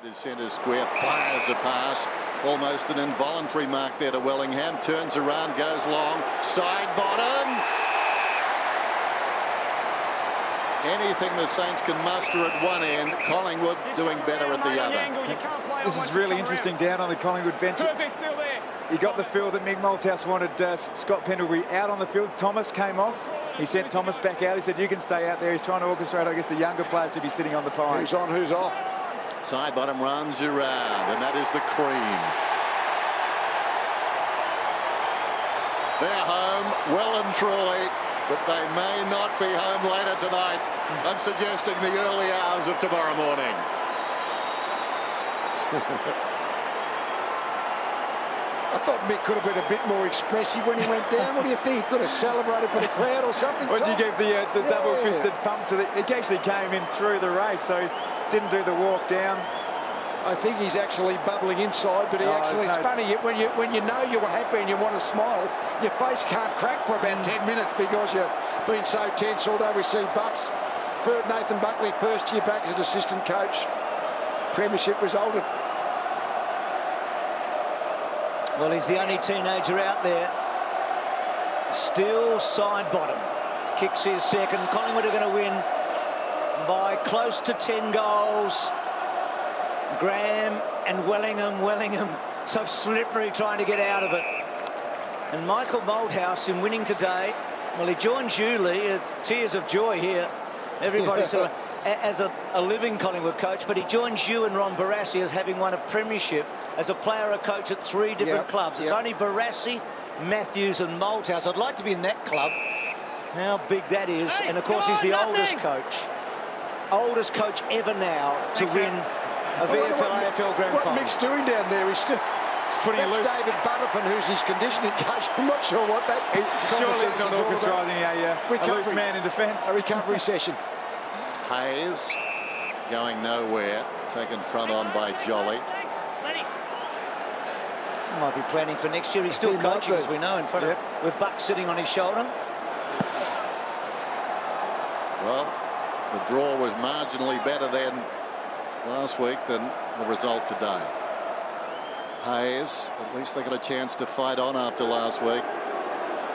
to centre square, fires a pass. Almost an involuntary mark there to Wellingham. Turns around, goes long, side bottom. Anything the Saints can muster at one end, Collingwood doing better at the other. This is really interesting down on the Collingwood bench. He got the feel that Mick Malthouse wanted Scott Pendlebury out on the field. Thomas came off. He sent Thomas back out. He said, you can stay out there. He's trying to orchestrate, I guess, the younger players to be sitting on the pine. Who's on, who's off? Side bottom runs around, and that is the cream. They're home, well and truly, but they may not be home later tonight. I'm suggesting the early hours of tomorrow morning. I thought Mick could have been a bit more expressive when he went down. What do you think? He could have celebrated for the crowd or something? What did you give the double-fisted pump to the... He actually came in through the race, so he didn't do the walk down. I think he's actually bubbling inside, but it's funny when you know you were happy and you want to smile, your face can't crack for about 10 minutes because you've been so tense. Although we see Bucks, Nathan Buckley, first year back as an assistant coach, premiership resulted. Well, he's the only teenager out there. Still side bottom. Kicks his second. Collingwood are going to win by close to 10 goals. Graham and Wellingham so slippery trying to get out of it. And Michael Malthouse in winning today, well, he joins you, Lee. It's tears of joy here. Everybody sort of, as a living Collingwood coach, but he joins you and Ron Barassi as having won a premiership as a player or coach at 3 different clubs. It's only Barassi, Matthews and Malthouse. I'd like to be in that club. How big that is. Hey, and of course he's the oldest coach ever now to win a VFL AFL Grand Final. What Mick's doing down there, he's putting that's David Butterfin, who's his conditioning coach. I'm not sure what that surely he's not orchestrating a loose man in defence. A recovery session. Hayes going nowhere, taken front on by Jolly. He might be planning for next year. He's still coaching, as we know, in front of with Buck sitting on his shoulder. Well, the draw was marginally better than last week than the result today. Hayes, at least they got a chance to fight on after last week.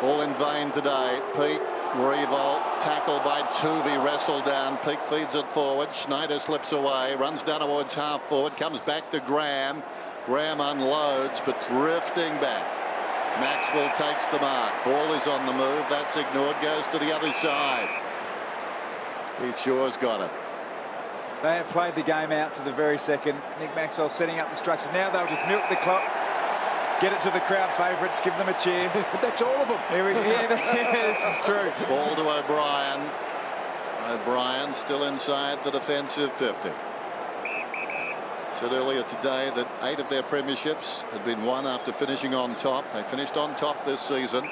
All in vain today. Peake, revolt, tackled by Tuvey, wrestled down. Peake feeds it forward. Schneider slips away, runs down towards half forward, comes back to Graham. Graham unloads, but drifting back. Maxwell takes the mark. Ball is on the move. That's ignored. Goes to the other side. Heath Shaw's got it. They have played the game out to the very second. Nick Maxwell setting up the structures. Now they'll just milk the clock, get it to the crowd favourites, give them a cheer. That's all of them. Here we go. This is true. Ball to O'Brien. O'Brien still inside the defensive 50. Said earlier today that 8 of their premierships had been won after finishing on top. They finished on top this season.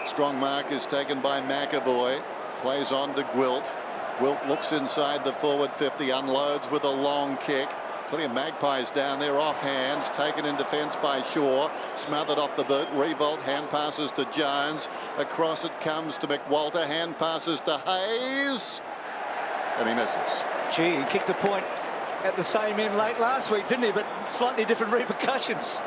Strong mark is taken by McAvoy. Plays on to Gwilt. Wilt looks inside the forward 50, unloads with a long kick. Plenty of Magpies down there, off hands, taken in defence by Shaw, smothered off the boot. Revolt, hand passes to Jones. Across it comes to McWalter, hand passes to Hayes, and he misses. Gee, he kicked a point at the same end late last week, didn't he? But slightly different repercussions.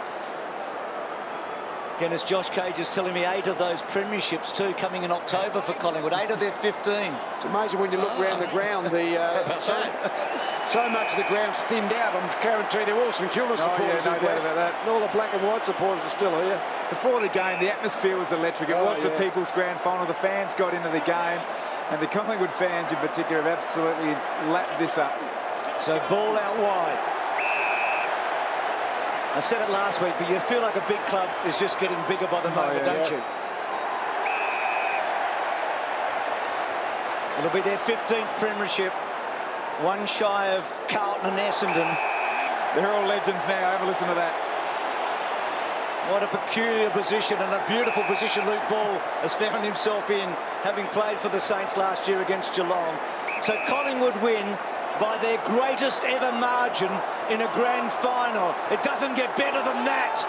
Dennis, Josh Cage is telling me 8 of those premierships too coming in October for Collingwood. 8 of their 15. It's amazing when you look around the ground. So much of the ground's thinned out. I'm guaranteed there were all St.Kilda supporters. No doubt about that. And all the black and white supporters are still here. Before the game, the atmosphere was electric. It was the People's Grand Final. The fans got into the game, and the Collingwood fans in particular have absolutely lapped this up. So ball out wide. I said it last week, but you feel like a big club is just getting bigger by the moment, don't you? It'll be their 15th premiership, one shy of Carlton and Essendon. They're all legends now. Have a listen to that. What a peculiar position and a beautiful position Luke Ball has found himself in, having played for the Saints last year against Geelong. So Collingwood win by their greatest ever margin in a grand final. It doesn't get better than that.